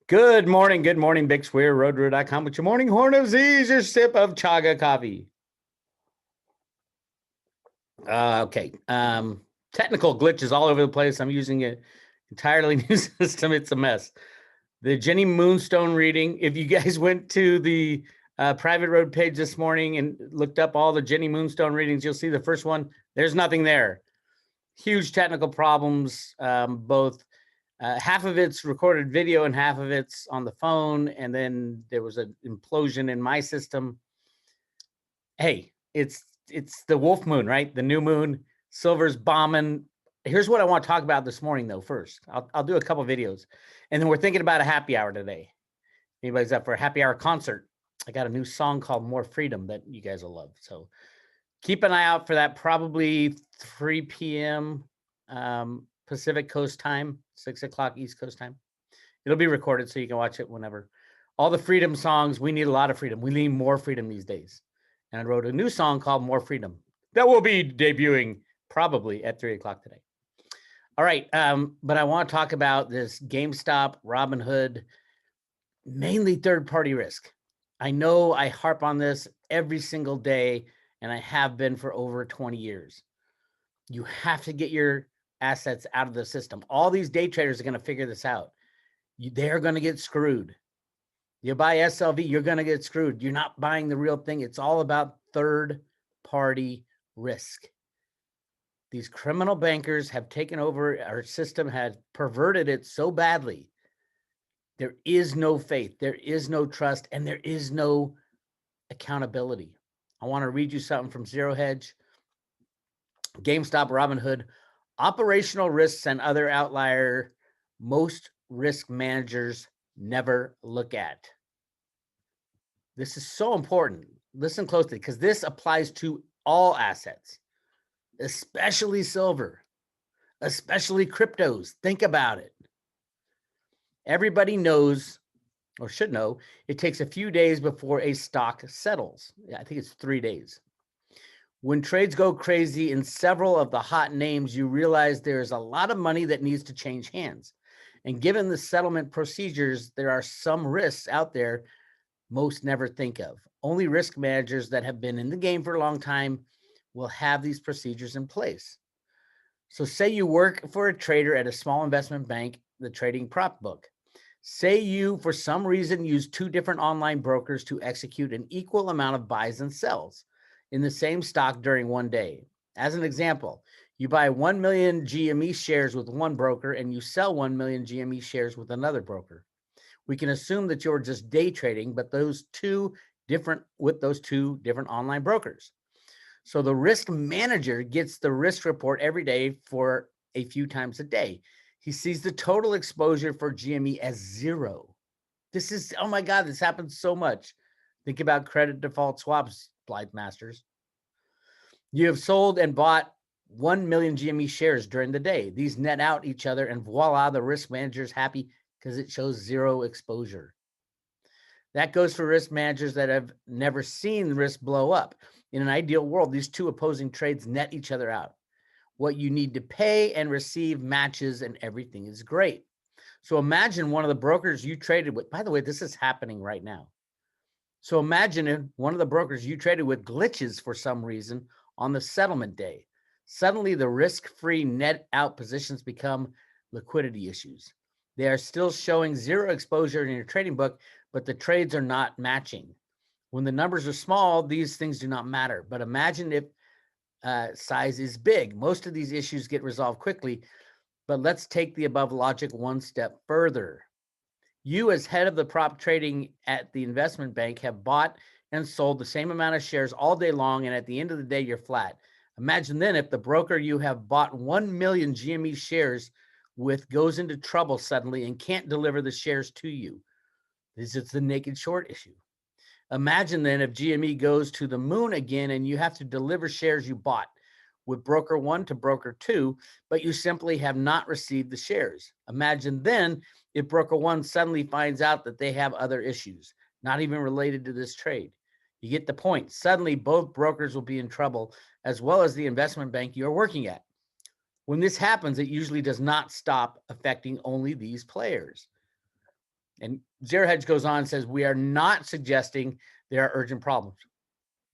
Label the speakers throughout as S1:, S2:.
S1: Good morning, Bix Weir, roadroo.com with your morning horn of Z's, your sip of chaga coffee. Okay. Technical glitches all over the place. I'm using an entirely new system. It's a mess. The Jenny Moonstone reading. If you guys went to the private road page this morning and looked up all the Jenny Moonstone readings, you'll see the first one. There's nothing there. Huge technical problems, both. Half of it's recorded video and half of it's on the phone. And then there was an implosion in my system. Hey, it's the wolf moon, right? The new moon, silver's bombing. Here's what I want to talk about this morning, though. First, I'll do a couple videos, and then we're thinking about a happy hour today. Anybody's up for a happy hour concert? I got a new song called More Freedom that you guys will love. So keep an eye out for that. Probably 3 p.m. Pacific Coast time, 6 o'clock East Coast time. It'll be recorded so you can watch it whenever. All the freedom songs, we need a lot of freedom. We need more freedom these days. And I wrote a new song called More Freedom that will be debuting probably at 3 o'clock today. All right, but I want to talk about this GameStop, Robinhood, mainly third-party risk. I know I harp on this every single day, and I have been for over 20 years. You have to get your assets out of the system. All these day traders are going to figure this out. They're going to get screwed. You buy SLV, you're going to get screwed. You're not buying the real thing. It's all about third-party risk. These criminal bankers have taken over our system, had perverted it so badly. There is no faith, there is no trust, and there is no accountability. I want to read you something from Zero Hedge, GameStop, Robinhood. Operational risks and other outlier most risk managers never look at. This is so important. Listen closely, because this applies to all assets, especially silver, especially cryptos. Think about it. Everybody knows, or should know, it takes a few days before a stock settles. I think it's 3 days. When trades go crazy in several of the hot names, you realize there's a lot of money that needs to change hands. And given the settlement procedures, there are some risks out there most never think of. Only risk managers that have been in the game for a long time will have these procedures in place. So say you work for a trader at a small investment bank, the trading prop book. Say you, for some reason, use 2 different online brokers to execute an equal amount of buys and sells in the same stock during one day. As an example, you buy 1 million GME shares with one broker and you sell 1 million GME shares with another broker. We can assume that you're just day trading, but those two different online brokers. So the risk manager gets the risk report every day for a few times a day. He sees the total exposure for GME as 0. This is, oh my God, this happens so much. Think about credit default swaps, Blythe Masters. You have sold and bought 1 million GME shares during the day. These net out each other, and voila, the risk manager is happy because it shows 0 exposure. That goes for risk managers that have never seen risk blow up. In an ideal world, these 2 opposing trades net each other out. What you need to pay and receive matches, and everything is great. So imagine one of the brokers you traded with. By the way, this is happening right now. So imagine one of the brokers you traded with glitches for some reason on the settlement day. Suddenly, the risk-free net out positions become liquidity issues. They are still showing 0 exposure in your trading book, but the trades are not matching. When the numbers are small, these things do not matter. But imagine if size is big. Most of these issues get resolved quickly, but let's take the above logic one step further. You, as head of the prop trading at the investment bank, have bought and sold the same amount of shares all day long, and at the end of the day, you're flat. Imagine then if the broker you have bought 1 million GME shares with goes into trouble suddenly and can't deliver the shares to you. This is the naked short issue. Imagine then if GME goes to the moon again and you have to deliver shares you bought with broker 1 to broker 2, but you simply have not received the shares. Imagine then if broker 1 suddenly finds out that they have other issues, not even related to this trade. You get the point. Suddenly, both brokers will be in trouble, as well as the investment bank you're working at. When this happens, it usually does not stop affecting only these players. And Zero Hedge goes on and says, we are not suggesting there are urgent problems.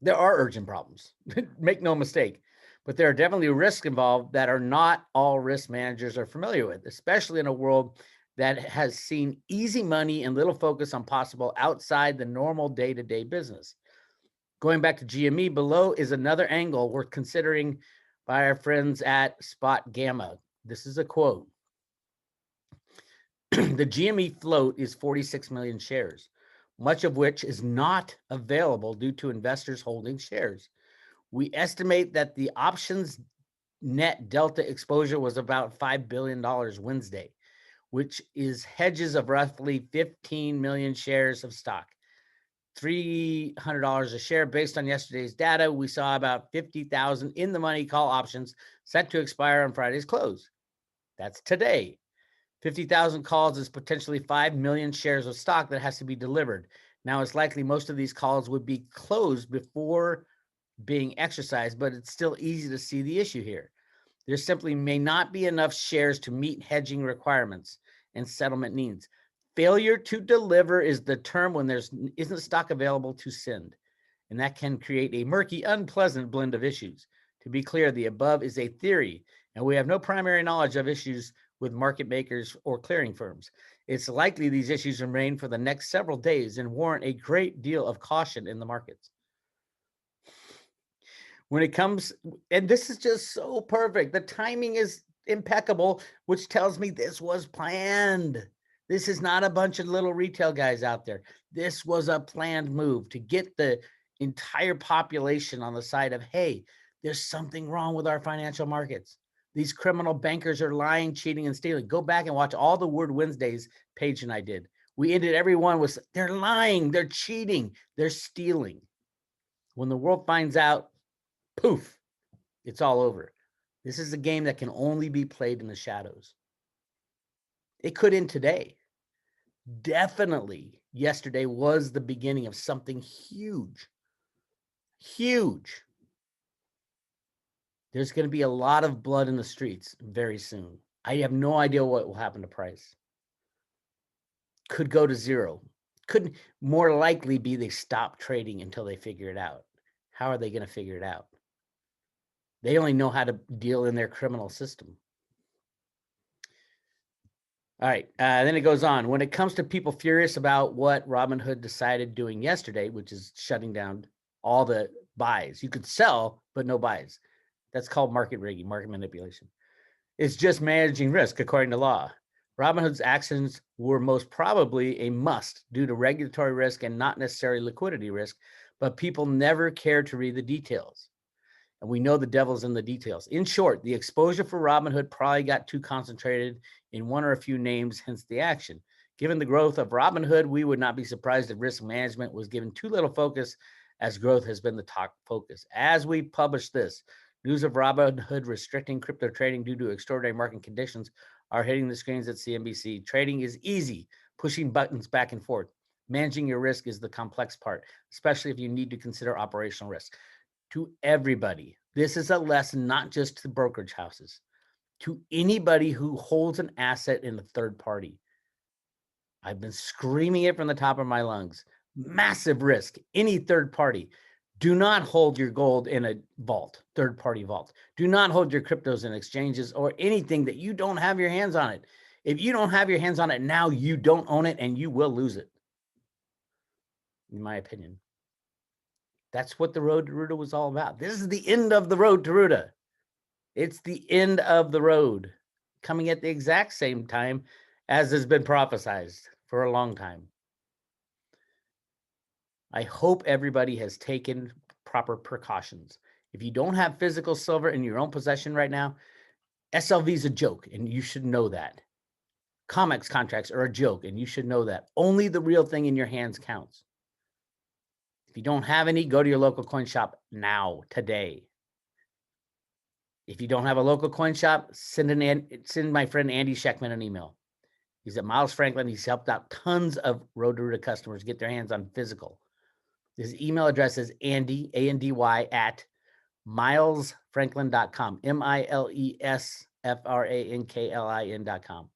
S1: There are urgent problems. Make no mistake. But there are definitely risks involved that are not all risk managers are familiar with, especially in a world that has seen easy money and little focus on possible outside the normal day-to-day business. Going back to GME, below is another angle worth considering by our friends at Spot Gamma. This is a quote. The GME float is 46 million shares, much of which is not available due to investors holding shares. We estimate that the options net delta exposure was about $5 billion Wednesday, which is hedges of roughly 15 million shares of stock. $300 a share. Based on yesterday's data, we saw about 50,000 in the money call options set to expire on Friday's close. That's today. 50,000 calls is potentially 5 million shares of stock that has to be delivered. Now, it's likely most of these calls would be closed before being exercised, but it's still easy to see the issue here. There simply may not be enough shares to meet hedging requirements and settlement needs. Failure to deliver is the term when there isn't stock available to send, and that can create a murky, unpleasant blend of issues. To be clear, the above is a theory, and we have no primary knowledge of issues with market makers or clearing firms. It's likely these issues remain for the next several days and warrant a great deal of caution in the markets. When it comes, and this is just so perfect. The timing is impeccable, which tells me this was planned. This is not a bunch of little retail guys out there. This was a planned move to get the entire population on the side of, hey, there's something wrong with our financial markets. These criminal bankers are lying, cheating, and stealing. Go back and watch all the Word Wednesdays Paige and I did. We ended every one with, they're lying, they're cheating, they're stealing. When the world finds out, poof, it's all over. This is a game that can only be played in the shadows. It could end today. Definitely, yesterday was the beginning of something huge. Huge. There's going to be a lot of blood in the streets very soon. I have no idea what will happen to price. Could go to zero. Could more likely be they stop trading until they figure it out. How are they going to figure it out? They only know how to deal in their criminal system. All right. Then it goes on. When it comes to people furious about what Robinhood decided doing yesterday, which is shutting down all the buys, you could sell, but no buys. That's called market rigging, market manipulation. It's just managing risk according to law. Robinhood's actions were most probably a must due to regulatory risk and not necessarily liquidity risk, but people never care to read the details. And we know the devil's in the details. In short, the exposure for Robinhood probably got too concentrated in one or a few names, hence the action. Given the growth of Robinhood, we would not be surprised if risk management was given too little focus, as growth has been the top focus. As we publish this, news of Robinhood restricting crypto trading due to extraordinary market conditions are hitting the screens at CNBC. Trading is easy, pushing buttons back and forth. Managing your risk is the complex part, especially if you need to consider operational risk. To everybody, this is a lesson not just to brokerage houses, to anybody who holds an asset in a third party. I've been screaming it from the top of my lungs. Massive risk, any third party. Do not hold your gold in a vault, third party vault. Do not hold your cryptos in exchanges or anything that you don't have your hands on it. If you don't have your hands on it now, you don't own it and you will lose it, in my opinion. That's what the road to Roota was all about. This is the end of the road to Roota. It's the end of the road, coming at the exact same time as has been prophesized for a long time. I hope everybody has taken proper precautions. If you don't have physical silver in your own possession right now, SLV is a joke, and you should know that. COMEX contracts are a joke, and you should know that. Only the real thing in your hands counts. If you don't have any, go to your local coin shop now, today. If you don't have a local coin shop, send my friend Andy Scheckman an email. He's at Miles Franklin. He's helped out tons of Road to Roota customers get their hands on physical. His email address is Andy, A-N-D-Y, at milesfranklin.com, MILESFRANKLIN.com.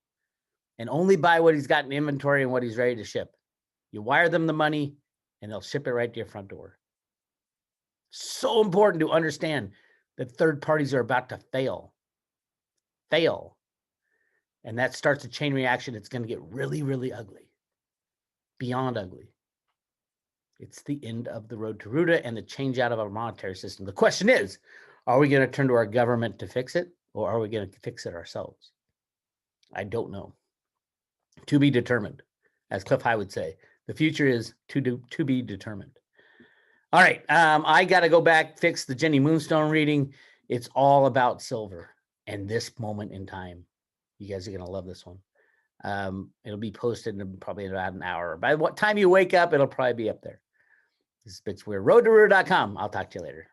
S1: and only buy what he's got in inventory and what he's ready to ship. You wire them the money and they'll ship it right to your front door. So important to understand that third parties are about to fail. And that starts a chain reaction. It's going to get really, really ugly. Beyond ugly. It's the end of the road to Roota and the change out of our monetary system. The question is, are we going to turn to our government to fix it, or are we going to fix it ourselves? I don't know. To be determined, as Cliff High would say. The future is to be determined. All right, I got to go back, fix the Jenny Moonstone reading. It's all about silver and this moment in time. You guys are going to love this one. It'll be posted in probably about an hour. By what time you wake up, it'll probably be up there. This is Bix Weir, roadtoroota.com. I'll talk to you later.